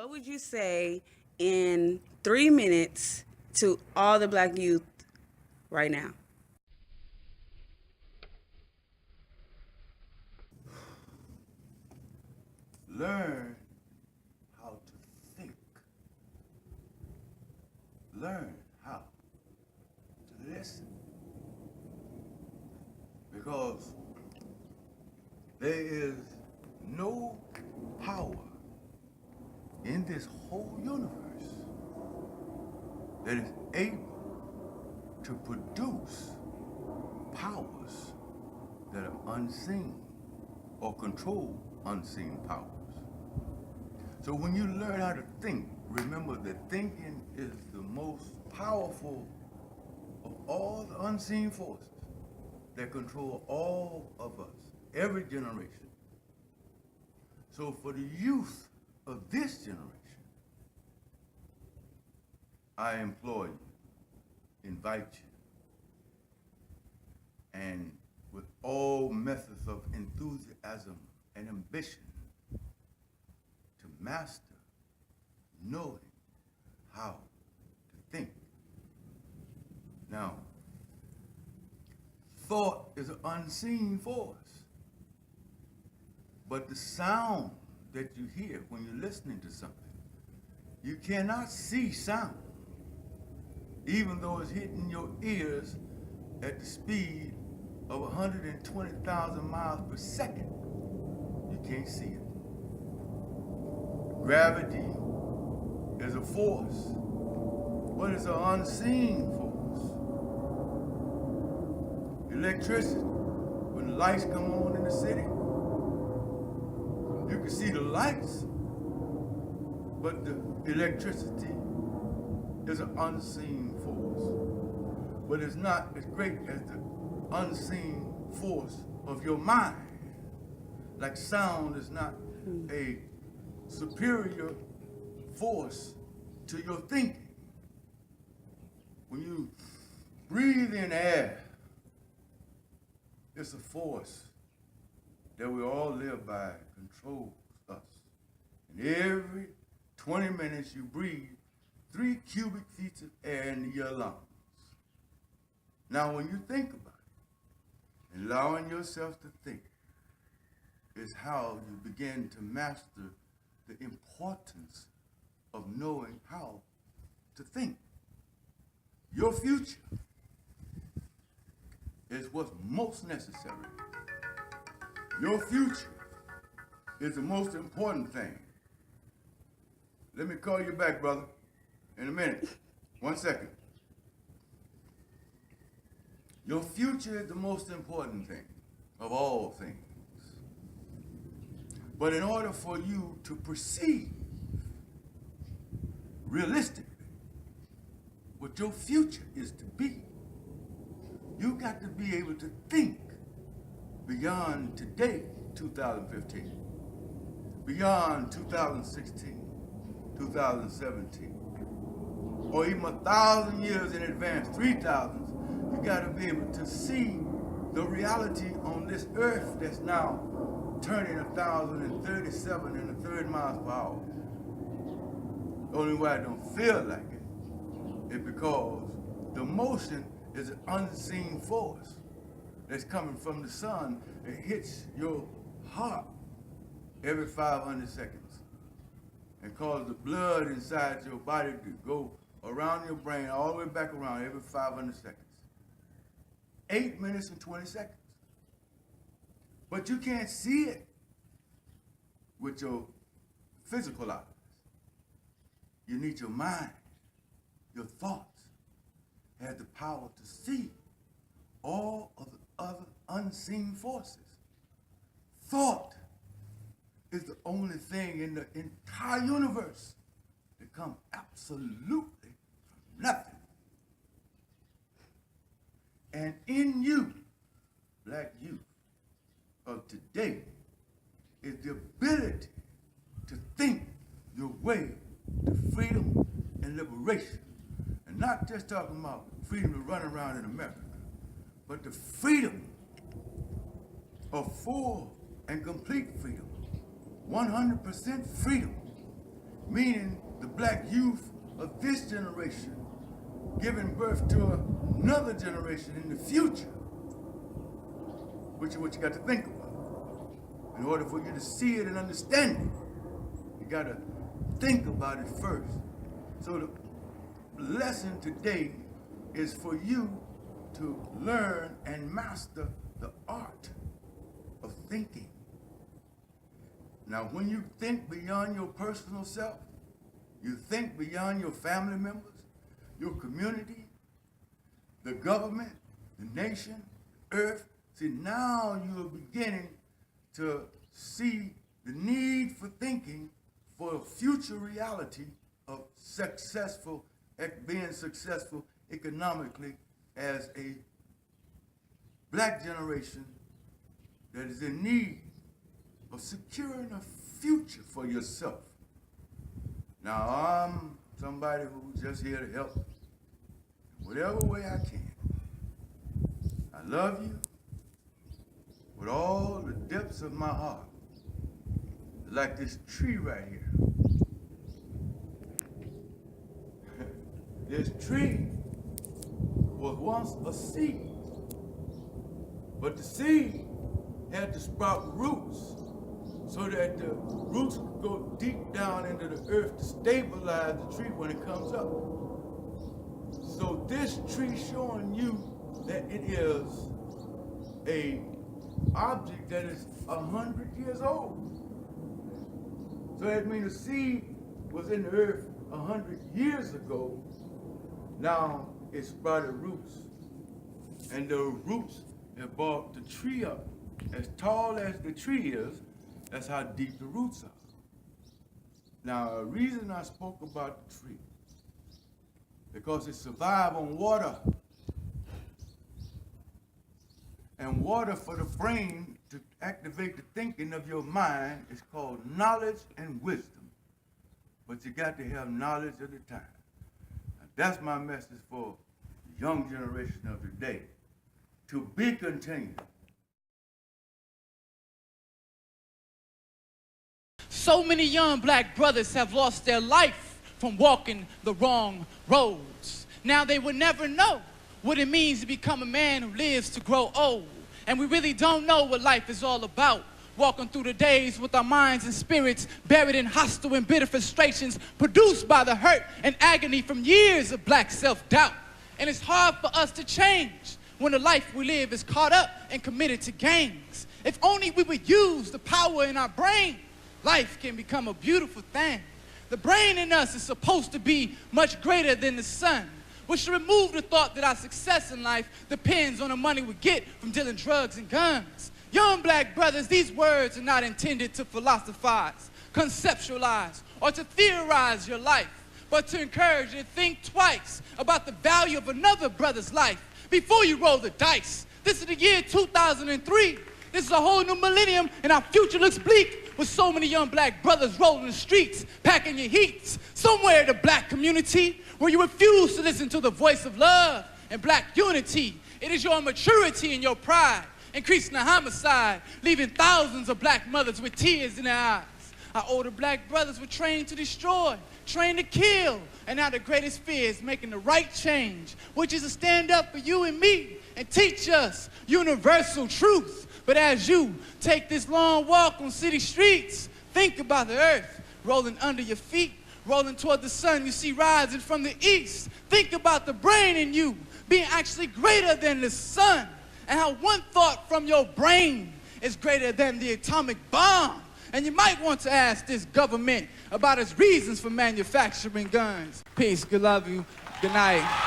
What would you say in 3 minutes to all the black youth right now? Learn how to think. Learn how to listen. Because there is no power in this whole universe that is able to produce powers that are unseen or control unseen powers. So when you learn how to think, remember that thinking is the most powerful of all the unseen forces that control all of us, every generation. So for the youth of this generation, I implore you, invite you, and with all methods of enthusiasm and ambition, to master knowing how to think. Now, thought is an unseen force, but the sound that you hear when you're listening to something, you cannot see sound, even though it's hitting your ears at the speed of 120,000 miles per second. You can't see it. Gravity is a force, but it's an unseen force. Electricity, when the lights come on in the city, you can see the lights, but the electricity is an unseen force. But it's not as great as the unseen force of your mind. Like sound is not a superior force to your thinking. When you breathe in air, it's a force that we all live by, controls us. And every 20 minutes you breathe 3 cubic feet of air into your lungs. Now when you think about it, allowing yourself to think is how you begin to master the importance of knowing how to think. Your future is what's most necessary. Your future is the most important thing. Let me call you back, brother, in a minute. 1 second. Your future is the most important thing of all things. But in order for you to perceive realistically what your future is to be, you got to be able to think beyond today, 2015, beyond 2016, 2017, or even 1,000 years in advance, 3,000. You got to be able to see the reality on this earth that's now turning 1,037 and a third miles per hour. The only way I don't feel like it is because the motion is an unseen force that's coming from the sun. It hits your heart every 500 seconds and causes the blood inside your body to go around your brain all the way back around every 500 seconds. 8 minutes and 20 seconds. But you can't see it with your physical eyes. You need your mind, your thoughts, have the power to see all of the other unseen forces. Thought is the only thing in the entire universe that comes absolutely from nothing. And in you, black youth of today, is the ability to think your way to freedom and liberation. And not just talking about freedom to run around in America, but the freedom of full and complete freedom, 100% freedom meaning the black youth of this generation giving birth to another generation in the future, which is what you got to think about. In order for you to see it and understand it, you got to think about it first. So the lesson today is for you to learn and master the art of thinking. Now, when you think beyond your personal self, you think beyond your family members, your community, the government, the nation, earth. See, now you are beginning to see the need for thinking for a future reality of being successful economically as a black generation that is in need of securing a future for yourself. Now, I'm somebody who's just here to help in whatever way I can. I love you with all the depths of my heart, like this tree right here. This tree was once a seed, but the seed had to sprout roots so that the roots could go deep down into the earth to stabilize the tree when it comes up. So this tree showing you that it is a object that is 100 years old. So that means the seed was in the earth 100 years ago. Now it sprouted roots. And the roots have brought the tree up. As tall as the tree is, that's how deep the roots are. Now, the reason I spoke about the tree, because it survives on water. And water for the brain to activate the thinking of your mind is called knowledge and wisdom. But you got to have knowledge at the time. Now, that's my message for the young generation of today. To be continued. So many young black brothers have lost their life from walking the wrong roads. Now they will never know what it means to become a man who lives to grow old. And we really don't know what life is all about. Walking through the days with our minds and spirits buried in hostile and bitter frustrations produced by the hurt and agony from years of black self-doubt. And it's hard for us to change when the life we live is caught up and committed to gangs. If only we would use the power in our brain, life can become a beautiful thing. The brain in us is supposed to be much greater than the sun. We should remove the thought that our success in life depends on the money we get from dealing drugs and guns. Young black brothers, these words are not intended to philosophize, conceptualize, or to theorize your life, but to encourage you to think twice about the value of another brother's life before you roll the dice. This is the year 2003. This is a whole new millennium, and our future looks bleak with so many young black brothers rolling the streets, packing your heats. Somewhere in the black community where you refuse to listen to the voice of love and black unity. It is your immaturity and your pride increasing the homicide, leaving thousands of black mothers with tears in their eyes. Our older black brothers were trained to destroy, trained to kill, and now the greatest fear is making the right change, which is to stand up for you and me and teach us universal truth. But as you take this long walk on city streets, think about the earth rolling under your feet, rolling toward the sun you see rising from the east. Think about the brain in you being actually greater than the sun, and how one thought from your brain is greater than the atomic bomb. And you might want to ask this government about its reasons for manufacturing guns. Peace, good love you, good night.